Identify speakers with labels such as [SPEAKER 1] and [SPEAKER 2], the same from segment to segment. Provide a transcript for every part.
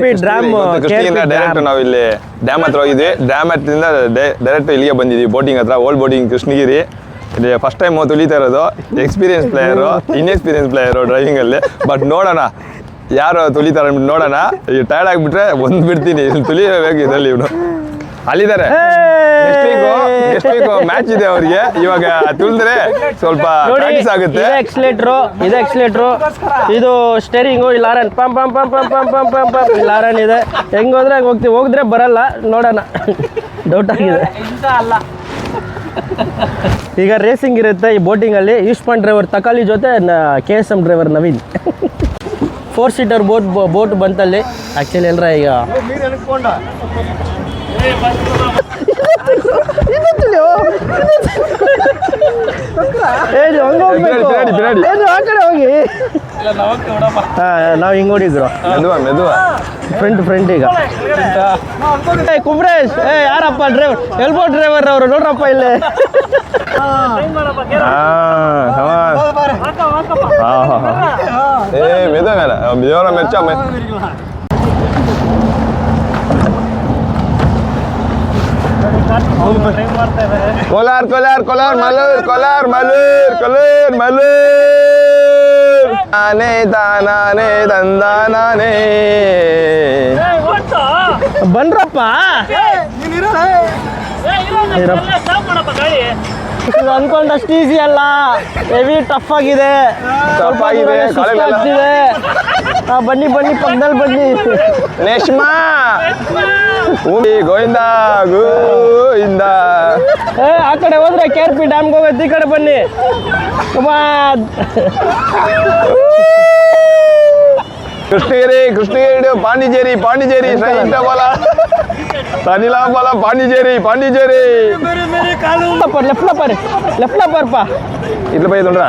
[SPEAKER 1] Direct ನಾವು ಇಲ್ಲಿ dam ಹತ್ರ ಹೋಗಿದ್ವಿ. ಡ್ಯಾಮ್ ಹತ್ರದಿಂದ ಡೈರೆಕ್ಟ್ ಇಲ್ಲಿಗೆ ಬಂದಿದ್ವಿ ಬೋಟಿಂಗ್ ಹತ್ರ. Old boating Krishnagiri. ಇಲ್ಲಿ ಫಸ್ಟ್ ಟೈಮ್ ತುಳಿತಾ ಇರೋದು. ಎಕ್ಸ್ಪೀರಿಯನ್ಸ್ ಪ್ಲೇಯರು, ಇನ್ಎಕ್ಸ್ಪೀರಿಯನ್ಸ್ ಪ್ಲೇಯರು ಡ್ರೈವಿಂಗಲ್ಲಿ. ಬಟ್ ನೋಡೋಣ ಯಾರು ತುಳಿತಾರೆ ನೋಡೋಣ. ಈ ಟೈರ್ಡ್ ಆಗಿಬಿಟ್ರೆ ಒಂದು ಬಿಡ್ತೀನಿ, ತುಳಿಬೇಕು ಇದರಲ್ಲಿ. ಇವನು ಅಲ್ಲಿದ್ದಾರೆ. ನೆಕ್ಸ್ಟ್ ವೀಕ್ ಮ್ಯಾಚ್ ಇದೆ ಅವ್ರಿಗೆ. ಇವಾಗ ತುಳಿದ್ರೆ ಸ್ವಲ್ಪ ಪ್ರಾಕ್ಟೀಸ್ ಆಗುತ್ತೆ.
[SPEAKER 2] ಇದು ಎಕ್ಸ್ಲೇಟ್ರು, ಇದು ಸ್ಟೇರಿಂಗು, ಇಲ್ಲಿ ಲಾರನ್ pump pump pump pump pump pump pump pump ಲಾರನ್ ಇದೆ. ಹೆಂಗೆ ಹೋದ್ರೆ ಹಂಗೆ ಹೋಗ್ತೀವಿ. ಹೋಗಿದ್ರೆ ಬರಲ್ಲ, ನೋಡೋಣ. ಡೌಟ್ ಆಗಿದೆ. ಈಗ ರೇಸಿಂಗ್ ಇರುತ್ತೆ ಈ ಬೋಟಿಂಗಲ್ಲಿ. ಈಸ್ಪಾನ್ ಡ್ರೈವರ್ ತಕಾಲಿ ಜೊತೆ KSM driver Naveen. 4 seater boat ಬಂತಲ್ಲಿ. ಆ್ಯಕ್ಚುಲಿ ಎಲ್ಲರ ಈಗ ಹೋಗಿ ನಾವು ಹಿಂಗೆ ಓಡಿದ್ರು ಫ್ರೆಂಡ್. ಈಗ ಕುಮ್ರೇಶ್ ಯಾರಪ್ಪ ಡ್ರೈವರ್? ಎಲ್ಬೋ ಡ್ರೈವರ್ ಅವರು ನೋಡ್ರಪ್ಪ ಇಲ್ಲಿ.
[SPEAKER 1] ಕೋಲಾರ್ ಕೋಲಾರ್ ಕೋಲಾರ್ ಮಲೂರ್ ಕೋಲಾರ್ ಮಲೂರ್ ಕೋಲಾರ್ ಮಲೂರ್ ನಾನೇ ತಾನೇ ತಂದಾನೇ.
[SPEAKER 2] ಬನ್ರಪ್ಪ. ಅನ್ಕೊಂಡಷ್ಟು ಈಸಿ ಅಲ್ಲ, ಹೆವಿ ಟಫ್ ಆಗಿದೆ. ಬನ್ನಿ ಪಕ್ಕದಲ್ಲಿ ಬನ್ನಿ.
[SPEAKER 1] ನೇಷ್ಮಾ ಗೋವಿಂದ ಗೋವಿಂದ.
[SPEAKER 2] ಆ ಕಡೆ ಹೋದ್ರೆ KRP ಡ್ಯಾಮ್ಗೆ ಹೋಗುತ್ತೆ. ಈ ಕಡೆ ಬನ್ನಿ.
[SPEAKER 1] ಕೃಷ್ಣಗಿರಿ ಪಾಂಡಿಚೇರಿ ತನಿಲಾಬಾಲ ಪಾಂಡಿಚೇರಿ
[SPEAKER 2] ಲೆಫ್ಟ್ ಪಾ
[SPEAKER 1] ಇದ್ರ ಬೈ ತೊಂಡ್ರ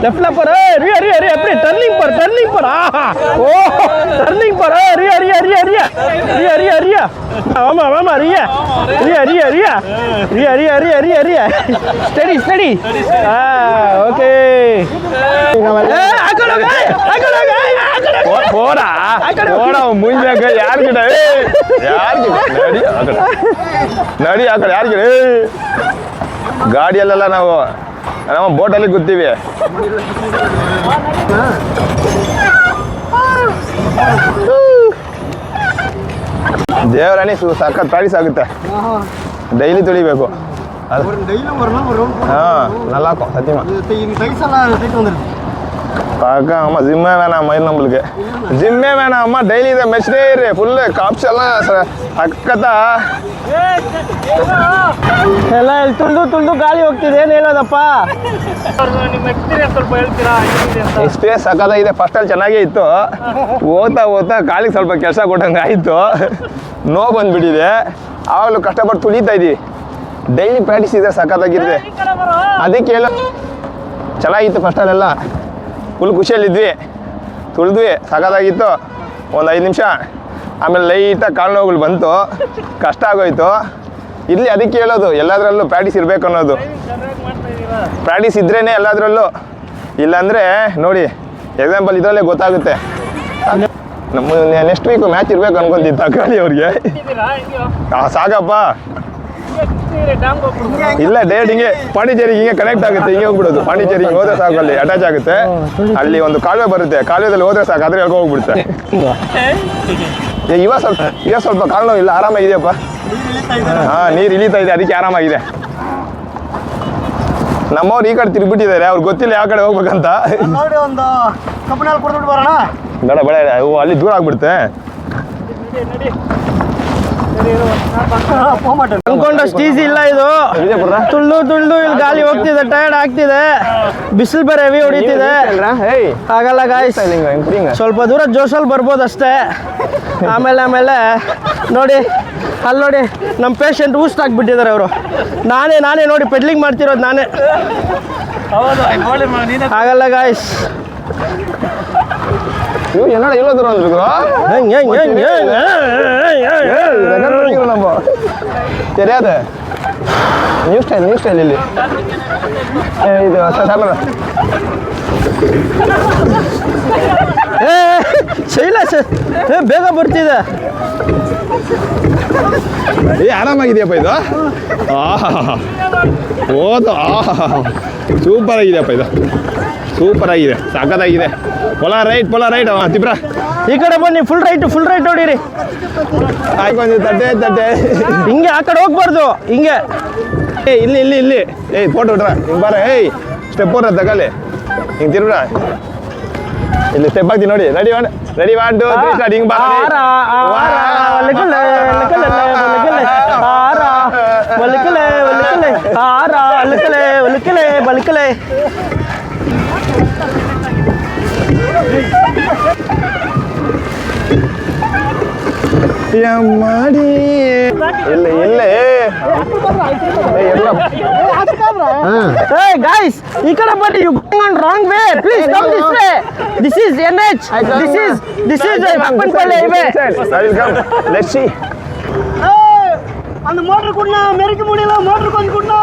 [SPEAKER 2] ಲೆಫ್ಟ್ ಪರ್ ಟರ್ನಿಂಗ್ ಪರ್ ಓ ಟರ್ನಿಂಗ್ ಪರ್ ಸ್ಟಡಿ ಓಕೆ.
[SPEAKER 1] ಮುಂಜಾಗ ಯಾರ ಗಿಡ ನಡಿ ಆ ಕಡೆ ಯಾರ ಗಿಡ. ಗಾಡಿಯಲ್ಲೆಲ್ಲ ನಾವು ಬೋಟಲ್ಲಿ ಕೂತೀವಿ. ದೇವರಾಣಿ ಸಖತ್ ಪ್ರಾಕ್ಟೀಸ್ ಆಗುತ್ತೆ. ಡೈಲಿ ತುಳಿಬೇಕು. நல்லாக்கும் சத்தியமா. பார்க்க ஆமா ஜிம்மே வேணாம் மயில் நம்மளுக்கு. ஜிம்மே வேணாம் அம்மா. டெய்லி இதை மெச்சிட்டே இரு. ஃபுல்லு காப்ஸ் எல்லாம் ಸಕ್ಕತ್ತಾ
[SPEAKER 2] ಎಲ್ಲ ಇಲ್ಲಿ ತುಳಿದು ಗಾಳಿ ಹೋಗ್ತಿದೆ. ಏನು ಹೇಳೋದಪ್ಪ?
[SPEAKER 1] ಎಕ್ಸ್ಪೀರಿಯನ್ಸ್ ಸಕ್ಕತ್ತಾಗಿದೆ. ಫಸ್ಟಲ್ಲಿ ಚೆನ್ನಾಗೇ ಇತ್ತು. ಓದ್ತಾ ಕಾಲಿಗೆ ಸ್ವಲ್ಪ ಕೆಲಸ ಕೊಟ್ಟಂಗೆ ಆಯಿತು. ನೋವು ಬಂದುಬಿಟ್ಟಿದೆ. ಆವಾಗಲೂ ಕಷ್ಟಪಟ್ಟು ತುಳಿತಾ ಇದ್ದೀವಿ. ಡೈಲಿ ಪ್ರಾಕ್ಟೀಸ್ ಇದ್ರೆ ಸಕ್ಕತ್ತಾಗಿರುತ್ತೆ. ಅದಕ್ಕೆ ಹೇಳೋ ಚೆನ್ನಾಗಿತ್ತು. ಫಸ್ಟಲ್ಲೆಲ್ಲ ಫುಲ್ ಖುಷಿಯಲ್ಲಿದ್ವಿ. ತುಳಿದ್ವಿ, ಸಕ್ಕತ್ತಾಗಿತ್ತು. ಒಂದು 5 ನಿಮಿಷ. ಆಮೇಲೆ ಲೈಟಾಗಿ ಕಾಲು ನೋವುಗಳು ಬಂತು. ಕಷ್ಟ ಆಗೋಯ್ತು. ಇಲ್ಲಿ ಅದಕ್ಕೆ ಹೇಳೋದು ಎಲ್ಲದರಲ್ಲೂ ಪ್ರಾಕ್ಟೀಸ್ ಇರಬೇಕು ಅನ್ನೋದು. ಪ್ರಾಕ್ಟೀಸ್ ಇದ್ರೇ ಎಲ್ಲದರಲ್ಲೂ. ಇಲ್ಲಾಂದರೆ ನೋಡಿ ಎಕ್ಸಾಂಪಲ್ ಇದರಲ್ಲೇ ಗೊತ್ತಾಗುತ್ತೆ. ನಮ್ಮ ನೆಕ್ಸ್ಟ್ ವೀಕು ಮ್ಯಾಚ್ ಇರಬೇಕು ಅನ್ಕೊಂತಿತ್ತು ತಕಾಳಿ ಅವ್ರಿಗೆ. ಸಾಕಪ್ಪ. ಇಲ್ಲ ಡೈರೆಕ್ಟ್ ಹಿಂಗೆ ಪಾಂಡಿಚೇರಿಗೆ ಹಿಂಗೆ ಕನೆಕ್ಟ್ ಆಗುತ್ತೆ. ಹಿಂಗೆ ಹೋಗ್ಬಿಡೋದು. ಪಾಂಡಿಚೇರಿ ಹಿಂಗೆ ಹೋದ್ರೆ ಸಾಕು, ಅಲ್ಲಿ ಅಟ್ಯಾಚ್ ಆಗುತ್ತೆ. ಅಲ್ಲಿ ಒಂದು ಕಾಲುವೆ ಬರುತ್ತೆ. ಕಾಲುವೆದಲ್ಲಿ ಹೋದ್ರೆ ಸಾಕು, ಅದ್ರ ಹೇಳ್ಕೊ ಹೋಗ್ಬಿಡುತ್ತೆ. ಇವಾಗ ಸ್ವಲ್ಪ ಕಾಲು ನೋವು ಇಲ್ಲ, ಆರಾಮಾಗಿದೆಯಪ್ಪ. ನೀರು ಇಳಿತಾ ಇದೆ, ಅದಕ್ಕೆ ಆರಾಮಾಗಿದೆ. ನಮ್ಮವ್ರು ಈ ಕಡೆ ತಿರುಗಿಬಿಟ್ಟಿದ್ದಾರೆ. ಅವ್ರಿಗೆ ಗೊತ್ತಿಲ್ಲ ಯಾವ ಕಡೆ ಹೋಗ್ಬೇಕಂತ. ಬೇಡ ಅಲ್ಲಿ ದೂರ ಆಗ್ಬಿಡುತ್ತೆ.
[SPEAKER 2] ಅನ್ಕೊಂಡಷ್ಟು ಈಸಿ ಇಲ್ಲ ಇದು. ತುಳ್ದು ಇಲ್ಲಿ ಗಾಳಿ ಹೋಗ್ತಿದೆ, ಟೈರ್ಡ್ ಆಗ್ತಿದೆ. ಬಿಸಿಲು ಬೇರೆ ಹೆವಿ ಹೊಡಿತಿದೆ. ಆಗಲ್ಲ ಗಾಯ್ಸ್. ಸ್ವಲ್ಪ ದೂರ ಜೋಶಲ್ಲಿ ಬರ್ಬೋದು ಅಷ್ಟೇ. ಆಮೇಲೆ ನೋಡಿ ಅಲ್ಲಿ ನೋಡಿ ನಮ್ಮ ಪೇಷಂಟ್ ಊಸ್ಟ್ ಆಗಿಬಿಟ್ಟಿದ್ದಾರೆ ಅವರು. ನಾನೇ ನೋಡಿ ಪೆಡ್ಲಿಂಗ್ ಮಾಡ್ತಿರೋದು ನಾನೇ. ಆಗಲ್ಲ ಗಾಯ್ಸ್.
[SPEAKER 1] என்னடா இவ்வளோ தூரம் வந்துருக்குறோம்? நம்ம தெரியாத நியூ ஸ்டைல் ಇಲ್ಲಿ ಇದು
[SPEAKER 2] ಶೈಲಾಶ್ ಬೇಗ ಬರ್ತಿದೆ.
[SPEAKER 1] ಆರಾಮಾಗಿದೆಯಪ್ಪ ಇದು. ಓದು ಸೂಪರ್ ಆಗಿದೆಯಪ್ಪ ಇದು, ಸೂಪರ್ ಆಗಿದೆ, ಸಖತ್ತಾಗಿದೆ. ಪೊಲ ರೈಟ್ ತಿಬ್ರ
[SPEAKER 2] ಈ ಕಡೆ ಬನ್ನಿ, ಫುಲ್ ರೈಟ್ ಹೊಡೀರಿ.
[SPEAKER 1] ತಟ್ಟೆ
[SPEAKER 2] ಹಿಂಗೆ ಆ ಕಡೆ ಹೋಗ್ಬಾರ್ದು, ಹಿಂಗೆ.
[SPEAKER 1] ಇಲ್ಲಿ ಫೋಟೋ ಬಿಡ್ರ ಹಿಂಗೆ ಬಾರ. ಸ್ಟೆಪ್ ಹೋದ್ರ ತಗಲಿ, ಹಿಂಗೆ ತಿರ್ಬ್ರ. ಇಲ್ಲಿ ಸ್ಟೆಪ್ ಹಾಕ್ತೀನಿ ನೋಡಿ. Ready 1 2 3 start. ಹಿಂಗೆ
[SPEAKER 2] ಬಲ್ಕಲೆ.
[SPEAKER 1] ಮಾಡಿ ಇಲ್ಲೇ
[SPEAKER 2] Hey guys, you can but you going on wrong way. Please come this way. This is NH. This is Appanpalli highway.
[SPEAKER 1] Let's see.
[SPEAKER 3] அந்த மோட்டர் குடுனா மெரிக்க முடியல, மோட்டர் கொஞ்சம் குடுனா.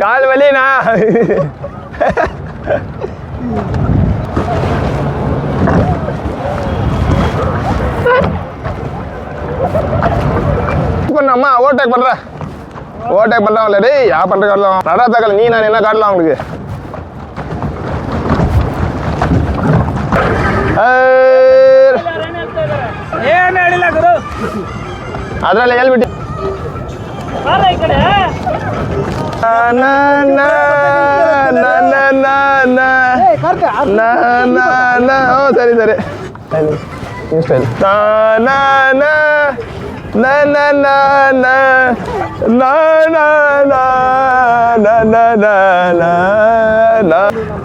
[SPEAKER 1] கால் வலினா. பண்ணாமா ஓவர்டேக் பண்றவங்கள டேய் யா பண்ற காட்டலாம். நடா தகல நீ நான் என்ன காட்டலாம் உங்களுக்கு.
[SPEAKER 3] ಏನು ಹೇಳಿಲ್ಲ ಗುರು,
[SPEAKER 1] ಅದ್ರಲ್ಲಿ ಹೇಳ್ಬಿಟ್ಟು
[SPEAKER 3] ಬಾರ ಈ ಕಡೆ.
[SPEAKER 1] ಸರಿ ಸ್ಟೈಲ್.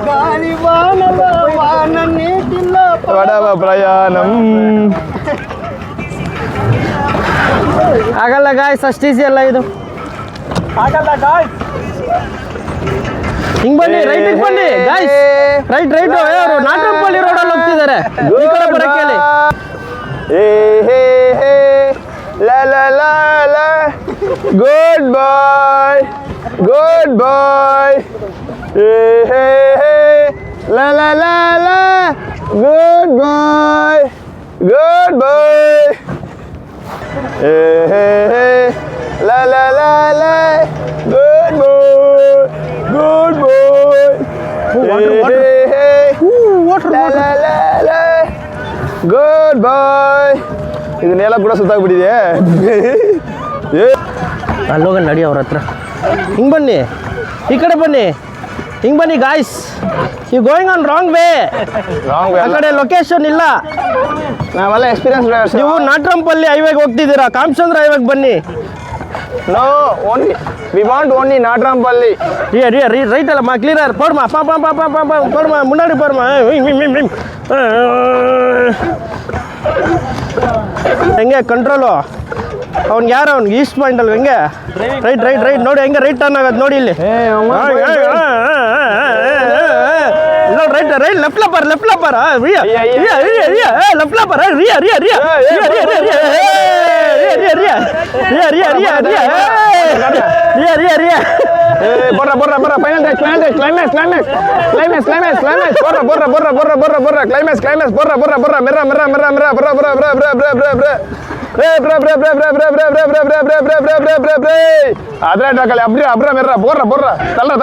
[SPEAKER 3] గాలి వానల వాన నీటిలో
[SPEAKER 1] పడవ ప్రయాణం.
[SPEAKER 2] ಆಗಲ್ಲ ಗಾಯ್ಸ್, ಅಷ್ಟು ಈಸಿ ಅಲ್ಲ ಇದು.
[SPEAKER 3] ಆಗಲ್ಲ ಗಾಯ್ಸ್.
[SPEAKER 2] ಹಿಂಗ್ ಬನ್ನಿ, ರೈಟ್ ಬನ್ನಿ ಗಾಯ್ಸ್. ರೈಟ್ ಅವರು ನಾಟಂಪಲ್ಲಿ ರೋಡಲ್ಲಿ ಹೋಗ್ತಿದ್ದಾರೆ. ಈ ಕಡೆ ಬರಕ್ಕೆ ಹೇಳಿ.
[SPEAKER 1] ಗುಡ್ ಬಾಯ್ ಗುಡ್ ಬಾಯ್. ಗುಡ್ ಬಾಯ್ ಗುಡ್ ಬಾಯ್. ಗುಡ್ ಬಾಯ್ ಗುಡ್ ಬಾಯ್. ಗುಡ್ ಬಾಯ್. ಇದನ್ನೆಲ್ಲ ಕೂಡ ಸುತ್ತಾಗ್ಬಿಟ್ಟಿದೆ.
[SPEAKER 2] ಅಲ್ಲೋಗ ನಡಿ ಅವ್ರ ಹತ್ರ. ಹಿಂಗೆ ಬನ್ನಿ, ಈ ಕಡೆ ಬನ್ನಿ, ಹಿಂಗೆ ಬನ್ನಿ guys. You going on wrong way. ಆ ಕಡೆ ಲೊಕೇಶನ್ ಇಲ್ಲ.
[SPEAKER 1] ನಾವೆಲ್ಲ ಎಕ್ಸ್ಪೀರಿಯನ್ಸ್ ಡ್ರೈವರ್ಸ್.
[SPEAKER 2] ನೀವು ನಾಟ್ರಂಪಲ್ಲಿ ಹೈವೇಗೆ ಹೋಗ್ತಿದ್ದೀರಾ, ಕಾಮಚಂದ್ರ ಹೈವೇಗೆ ಬನ್ನಿ.
[SPEAKER 1] No only we want only ನಾಟ್ರಂಪಲ್ಲಿ.
[SPEAKER 2] ரைட் அல்ல கிளியர் போடுமா போடுமா முன்னாடி போடுமா. ಹೆಂಗೆ ಕಂಟ್ರೋಲು ಅವ್ನಿಗೆ ಯಾರು ಅವ್ನಿಗೆ ಈಸ್ಟ್ ಪಾಯಿಂಟ್ ಅಲ್ವ ಹೆಂಗೆ. ರೈಟ್ ನೋಡಿ ಹೆಂಗೆ ರೈಟ್ ಟರ್ನ್ ಆಗೋದು ನೋಡಿ ಇಲ್ಲಿ. ರೈಟ್ ಲೆಫ್ಟ್ ಲಪ್ಪರ್ ಲೆಫ್ಟ್ ಲಪ್ಪರ್
[SPEAKER 1] borra final climax adra takali abra merra borra talla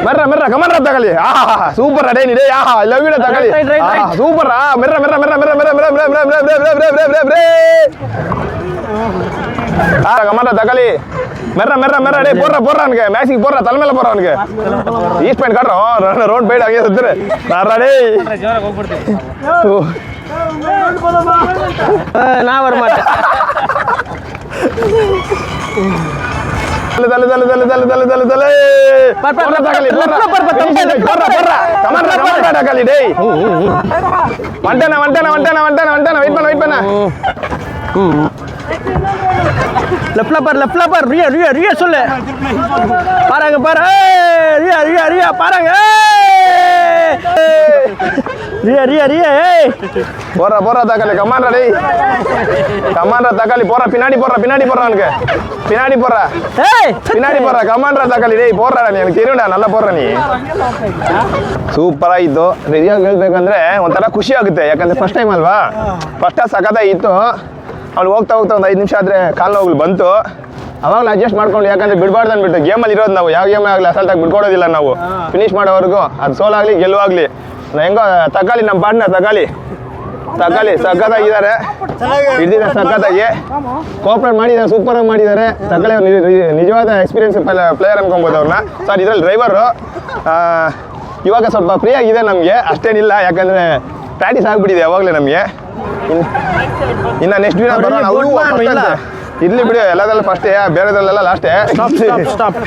[SPEAKER 1] borra merra come on takali super adai ni dei I love you takali super merra கமாண்டா தக்காளி மெர்ற டேய் போறா அன்க மேக்ஸிக்கு போறா தலைமையில போறா அன்க ஈஸ்ட் பாயிண்ட் காட்றோம் ரோட் பைட் அங்கே சுத்துற நாரா டேய் ஜோரா கோபடுது
[SPEAKER 2] நான் வர மாட்டேன்
[SPEAKER 1] தல போறா தக்காளி போறா கமாண்டா தக்காளி டேய் வண்டன வெயிட் பண்ண
[SPEAKER 2] லெஃப்ட்ல பார் ரியா சொல்லு பாருங்க ரியா பாருங்க ರಿಯಾ ಏಯ್
[SPEAKER 1] போற தக்காளி கமாண்டா டேய் கமாண்டா தக்காளி போற பின்னாடி போற அவனுக்கு பின்னாடி போற
[SPEAKER 2] ಏಯ್
[SPEAKER 1] பின்னாடி போற கமாண்டா தக்காளி டேய் போறடா ನೀ எனக்கு தெரியும்டಾ நல்லா போற ನೀ ಸೂಪರ್ ಆಯಿತು ರಿಯಾಗಿ ಹೇಳ್ಬೇಕಂದ್ರೆ ಒಂಥರ ಖುಷಿ ಆಗುತ್ತೆ ಯಾಕಂದ್ರೆ ಫಸ್ಟ್ ಟೈಮ್ ಅಲ್ವಾ ಫಸ್ಟ್ ಸಖತ್ತಾಗಿತ್ತು ಅವ್ನು ಹೋಗ್ತಾ ಒಂದು 5 ನಿಮಿಷ ಆದರೆ ಕಾಲು ನೋವು ಬಂತು ಅವಾಗಲೂ ಅಡ್ಜಸ್ಟ್ ಮಾಡ್ಕೊಂಡು ಯಾಕಂದ್ರೆ ಬಿಡಬಾರ್ದು ಅಂದ್ಬಿಟ್ಟು ಗೇಮಲ್ಲಿ ಇರೋದು ನಾವು ಯಾವ ಗೇಮ್ ಆಗಲಿ ಅಸಲ್ಟಾಗಿ ಬಿಡ್ಕೊಡೋದಿಲ್ಲ ನಾವು ಫಿನಿಶ್ ಮಾಡೋವರೆಗೂ ಅದು ಸೋಲಾಗಲಿ ಗೆಲುವಾಗಲಿ ಹೆಂಗೋ ತಗೊಳ್ಳಿ ನಮ್ಮ ಪಾಡ್ನ ತಗೊಳ್ಳಿ ಸಖತ್ತಾಗಿದ್ದಾರೆ ಹಿಡಿದಿದ್ದಾರೆ ಸಖತ್ತಾಗಿ ಕೋಆಪ್ರೇಟ್ ಮಾಡಿದ್ದಾರೆ ಸೂಪರಾಗಿ ಮಾಡಿದ್ದಾರೆ ತಗೊಳ್ಳಿ ನಿಜವಾದ ಎಕ್ಸ್ಪೀರಿಯನ್ಸ್ ಪ್ಲೇಯರ್ ಅನ್ಕೊಬೋದು ಅವ್ರನ್ನ ಸರ್ ಇದರಲ್ಲಿ ಡ್ರೈವರು ಇವಾಗ ಸ್ವಲ್ಪ ಫ್ರೀ ಆಗಿದೆ ನಮಗೆ ಅಷ್ಟೇನಿಲ್ಲ ಯಾಕಂದರೆ ಪ್ರಾಕ್ಟೀಸ್ ಆಗಿಬಿಟ್ಟಿದೆ ಯಾವಾಗಲೇ ನಮಗೆ ಇನ್ನು ನೆಕ್ಸ್ಟ್ ದಿನ ಬರೋಣ ಅವರು
[SPEAKER 2] ಇಲ್ಲ.
[SPEAKER 1] ಇರ್ಲಿ ಬಿಡಿ ಎಲ್ಲದೆಲ್ಲ ಫಸ್ಟೇ ಬೇರೆದಲ್ಲೆಲ್ಲ ಲಾಸ್ಟೇ
[SPEAKER 2] ಸ್ಟಾಪ್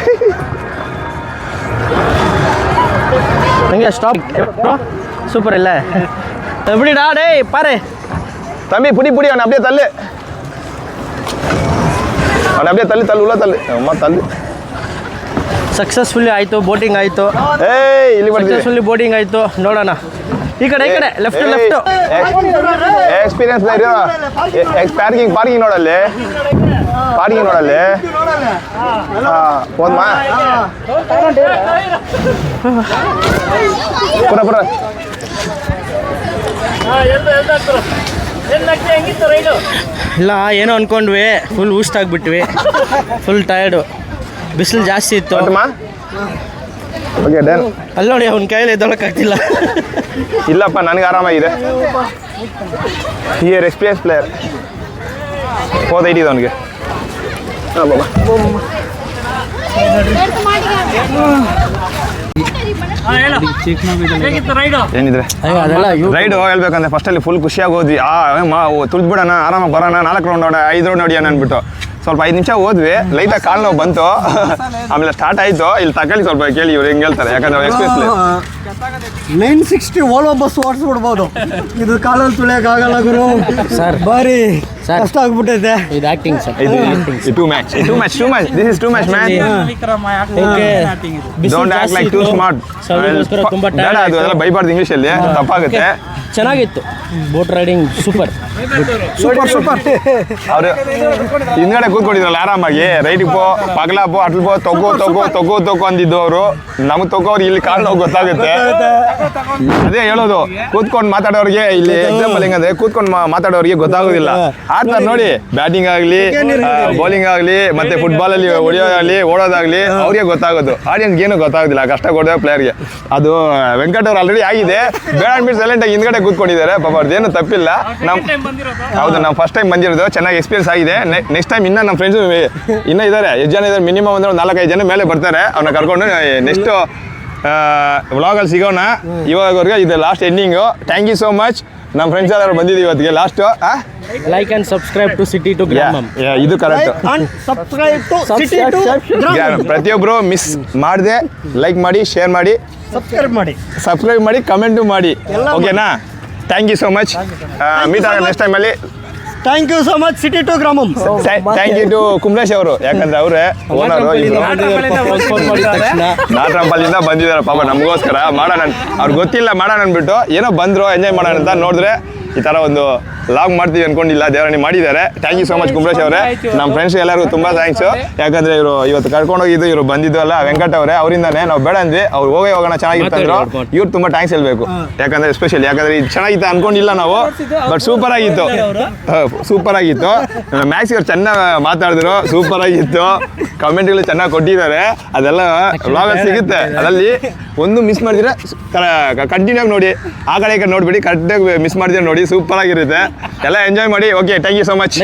[SPEAKER 2] ಹಂಗೆ ಸ್ಟಾಪ್ ಸೂಪರ್ ಇಲ್ಲ ಬಿಡಿಡಾ ಡೇ ಪಾರೆ
[SPEAKER 1] தம்பி புடி அவனை அப்படியே தள்ளு உள்ள தள்ளு அம்மா தள்ளு
[SPEAKER 2] ಸಕ್ಸಸ್ಫುಲ್ಲಿ ಆಯಿತು ಬೋಟಿಂಗ್ ಆಯಿತು
[SPEAKER 1] ಏಯ್ ಇಲ್ಲಿ ಬರ್ತೀವಿ
[SPEAKER 2] ಸಕ್ಸಸ್ಫುಲ್ಲಿ ಬೋಟಿಂಗ್ ಆಯಿತು ನೋಡೋಣ ಈ ಕಡೆ ಲೆಫ್ಟ್
[SPEAKER 1] ಎಕ್ಸ್ಪೀರಿಯನ್ಸ್ ಇರೋ ಪಾರ್ಕಿಂಗ್ ನೋಡಲ್ಲಿ ಹೋದ್ಮಾ ಪುರ
[SPEAKER 2] ಇಲ್ಲ ಏನೋ ಅನ್ಕೊಂಡ್ವಿ ಫುಲ್ ಊಸ್ಟ್ ಆಗಿಬಿಟ್ವಿ ಫುಲ್ ಟಯರ್ಡು ಬಿಸಿಲು ಜಾಸ್ತಿ ಇತ್ತು
[SPEAKER 1] ಓಕೆ ಡನ್
[SPEAKER 2] ಅಲ್ಲಿ ನೋಡಿ ಅವ್ನ ಕೈಯಲ್ಲಿ ಎದ್ದೊಳಕ್ಕಾಗ್ತಿಲ್ಲ
[SPEAKER 1] ಇಲ್ಲಪ್ಪ ನನಗೆ ಆರಾಮಾಗಿದೆ ಹಿಯರ್ ಎಕ್ಸ್ಪೀರಿಯನ್ಸ್ ಪ್ಲೇಯರ್ ಹೋದೈಟಿದೆ ಅವನಿಗೆ ಹಾಂ ಬಾಬಾ ಏನಿದ್ರೆ
[SPEAKER 2] ಅದೆಲ್ಲ
[SPEAKER 1] ರೈಡು ಹೇಳ್ಬೇಕಂದ್ರೆ ಫಸ್ಟಲ್ಲಿ ಫುಲ್ ಖುಷಿಯಾಗಿ ಹೋದ್ವಿ ತುಳಿದ್ಬಿಡೋಣ ಆರಾಮಾಗಿ ಬರೋಣ 4 ರೌಂಡ್ 5 ರೌಂಡ್ ಹೊಡಿಯೋಣ ಅಂದ್ಬಿಟ್ಟು ಸ್ವಲ್ಪ 5 ನಿಮಿಷ ಹೋದ್ವಿ ಲೈಟಾಗಿ ಕಾಲು ನೋವು ಬಂತು ಆಮೇಲೆ ಸ್ಟಾರ್ಟ್ ಆಯಿತು ಇಲ್ಲಿ ತಗೊಳ್ಳಿ ಸ್ವಲ್ಪ ಕೇಳಿ ಇವ್ರು ಹೆಂಗೆ ಹೇಳ್ತಾರೆ ಯಾಕಂದ್ರೆ ಎಕ್ಸ್ಪೀರಿಯನ್ಸ್
[SPEAKER 3] 960 ಓಲೋ ಬಸ್ ಓಡಿಸ್ಬಿಡ್ಬೋದು ಇದು ಕಾಲಲ್ಲಿ ತುಳಿಯೋಕ್ಕಾಗಲ್ಲ ಗುರು
[SPEAKER 2] ಸರ್
[SPEAKER 3] ಬಾರಿ
[SPEAKER 2] ಸರ್
[SPEAKER 3] ಕಷ್ಟ ಆಗ್ಬಿಟ್ಟೈತೆ
[SPEAKER 2] ಇದು acting sir
[SPEAKER 1] too much this is too much man don't act like two smart ಬೇಡ ಅದು ಅದೆಲ್ಲ ಬೈಬಾರ್ದು ಇಂಗ್ಲೀಷಲ್ಲಿ ತಪ್ಪಾಗುತ್ತೆ
[SPEAKER 2] ಚೆನ್ನಾಗಿತ್ತು ಬೋಟ್ ರೈಡಿಂಗ್ ಸೂಪರ್
[SPEAKER 1] ಅವರು ಹಿಂದ್ಗಡೆ ಕೂತ್ಕೊಂಡಿದ್ರಲ್ಲ ಆರಾಮಾಗಿ ರೈಟಿಗೆ ಪೋ ಪಗಲ ಪೋ ಅಟ್ಲ್ ಪೋ ತೊಗೋ ಅಂದಿದ್ದು ಅವರು ನಮಗೆ ತೊಗೋರು ಇಲ್ಲಿ ಕಾಲು ನೋವು ಗೊತ್ತಾಗುತ್ತೆ ಅದೇ ಹೇಳೋದು ಕೂತ್ಕೊಂಡು ಮಾತಾಡೋರಿಗೆ ಇಲ್ಲಿ ಎಕ್ಸಾಂಪಲ್ ಹೆಂಗಂದ್ರೆ ಕೂತ್ಕೊಂಡು ಮಾತಾಡೋರಿಗೆ ಗೊತ್ತಾಗೋದಿಲ್ಲ ಆಡ್ತಾರೆ ನೋಡಿ ಬ್ಯಾಟಿಂಗ್ ಆಗಲಿ ಬೌಲಿಂಗ್ ಆಗಲಿ ಮತ್ತೆ ಫುಟ್ಬಾಲಲ್ಲಿ ಹೊಡಿಯೋದಾಗಲಿ ಓಡೋದಾಗಲಿ ಅವ್ರಿಗೆ ಗೊತ್ತಾಗೋದು ಆಡಿಯನ್ಸ್ಗೆ ಏನು ಗೊತ್ತಾಗೋದಿಲ್ಲ ಕಷ್ಟ ಕೊಡೋ ಪ್ಲೇಯರ್ಗೆ ಅದು ವೆಂಕಟ್ ಅವ್ರು ಆಲ್ರೆಡಿ ಆಗಿದೆ ಬೇಡ ಅಂದ್ಬಿಟ್ಟು ಸೈಲೆಂಟಾಗಿ ಹಿಂದ್ಗಡೆ ಕೂತ್ಕೊಂಡಿದ್ದಾರೆ ಪಾಪ ಅವ್ರದ್ದೇನು ತಪ್ಪಿಲ್ಲ ಹೌದು ನಾವು ಫಸ್ಟ್ ಟೈಮ್ ಬಂದಿರೋದು ಚೆನ್ನಾಗಿ ಎಕ್ಸ್ಪೀರಿಯನ್ಸ್ ಆಗಿದೆ ನೆಕ್ಸ್ಟ್ ಟೈಮ್ ಇನ್ನೂ ನಮ್ಮ ಫ್ರೆಂಡ್ಸು ಇನ್ನೂ ಇದ್ದಾರೆ ಎಷ್ಟು ಜನ ಇದ್ದಾರೆ ಮಿನಿಮಮ್ ಅಂದರೆ ಒಂದು 4-5 ಜನ ಮೇಲೆ ಬರ್ತಾರೆ ಅವ್ರನ್ನ ಕರ್ಕೊಂಡು ನೆಕ್ಸ್ಟು ವ್ಲಾಗಲ್ಲಿ ಸಿಗೋಣ ಇವಾಗವ್ರಿಗೆ ಇದು last ending thank you so much ನಮ್ಮ ಫ್ರೆಂಡ್ಸ್ ಎಲ್ಲರೂ ಬಂದಿದ್ದೀವಿ ಇವತ್ತಿಗೆ last
[SPEAKER 2] like and subscribe to city to Gramam
[SPEAKER 1] ಇದು ಕರೆಕ್ಟ್ ಪ್ರತಿಯೊಬ್ಬರು ಮಿಸ್ ಮಾಡದೆ ಲೈಕ್ ಮಾಡಿ ಶೇರ್ ಮಾಡಿ ಸಬ್ಸ್ಕ್ರೈಬ್ ಮಾಡಿ ಕಮೆಂಟು ಮಾಡಿ ಓಕೆನಾ thank you so much meet ಆಗೋಣ ನೆಕ್ಸ್ಟ್ ಟೈಮಲ್ಲಿ
[SPEAKER 3] thank you so much city to Gramam
[SPEAKER 1] thank you to Kumresh ಅವರು ಯಾಕಂದ್ರೆ ಅವರೇ ಓನರು ನಾಟ್ರಂಪಲ್ಲಿಂದ ಬಂದಿದ್ದಾರೆ ಪಾಪ ನಮಗೋಸ್ಕರ ಮಾಡೋಣ ಅವ್ರಿಗೆ ಗೊತ್ತಿಲ್ಲ ಮಾಡೋಣ ಅಂದ್ಬಿಟ್ಟು ಏನೋ ಬಂದರು ಎಂಜಾಯ್ ಮಾಡೋಣ ಅಂತ ನೋಡಿದ್ರೆ ಈ ಥರ ಒಂದು ಲಾಗ್ ಮಾಡ್ತೀವಿ ಅನ್ಕೊಂಡಿಲ್ಲ ದೇವರಾಣಿ ಮಾಡಿದ್ದಾರೆ ಥ್ಯಾಂಕ್ ಯು ಸೋ ಮಚ್ ಕುಮ್ರೇಶ್ ಅವರೇ ನಮ್ಮ ಫ್ರೆಂಡ್ಸ್ ಎಲ್ಲರಿಗೂ ತುಂಬ ಥ್ಯಾಂಕ್ಸು ಯಾಕಂದರೆ ಇವರು ಇವತ್ತು ಕರ್ಕೊಂಡೋಗಿದ್ದು ಇವರು ಬಂದಿದ್ದು ಅಲ್ಲ ವೆಂಕಟ್ ಅವರೇ ಅವರಿಂದಾನೆ ನಾವು ಬೇಡ ಅಂದ್ವಿ ಅವ್ರು ಹೋಗೋಣ ಚೆನ್ನಾಗಿತ್ತಂದ್ರು ಇವ್ರು ತುಂಬ ಥ್ಯಾಂಕ್ಸ್ ಹೇಳ್ಬೇಕು ಯಾಕಂದರೆ ಎಸ್ಪೆಷಲಿ ಯಾಕಂದರೆ ಇದು ಚೆನ್ನಾಗಿತ್ತು ಅನ್ಕೊಂಡಿಲ್ಲ ನಾವು ಬಟ್ ಸೂಪರ್ ಆಗಿತ್ತು ಮ್ಯಾಕ್ಸ್ ಅವ್ರು ಚೆನ್ನಾಗಿ ಮಾತಾಡಿದ್ರು ಸೂಪರ್ ಆಗಿತ್ತು ಕಮೆಂಟ್ಗಳು ಚೆನ್ನಾಗಿ ಕೊಟ್ಟಿದ್ದಾರೆ ಅದೆಲ್ಲ ವ್ಲಾಗಲ್ಲಿ ಸಿಗುತ್ತೆ ಅದರಲ್ಲಿ ಒಂದು ಮಿಸ್ ಮಾಡಿದ್ರೆ ಕಂಟಿನ್ಯೂ ಆಗಿ ನೋಡಿ ಆ ಕಡೆ ಈ ಕಡೆ ನೋಡ್ಬಿಡಿ ಕರೆಕ್ಟಾಗಿ ಮಿಸ್ ಮಾಡಿದ್ರೆ ನೋಡಿ ಸೂಪರ್ ಆಗಿರುತ್ತೆ ಎಲ್ಲ ಎಂಜಾಯ್ ಮಾಡಿ okay thank you so much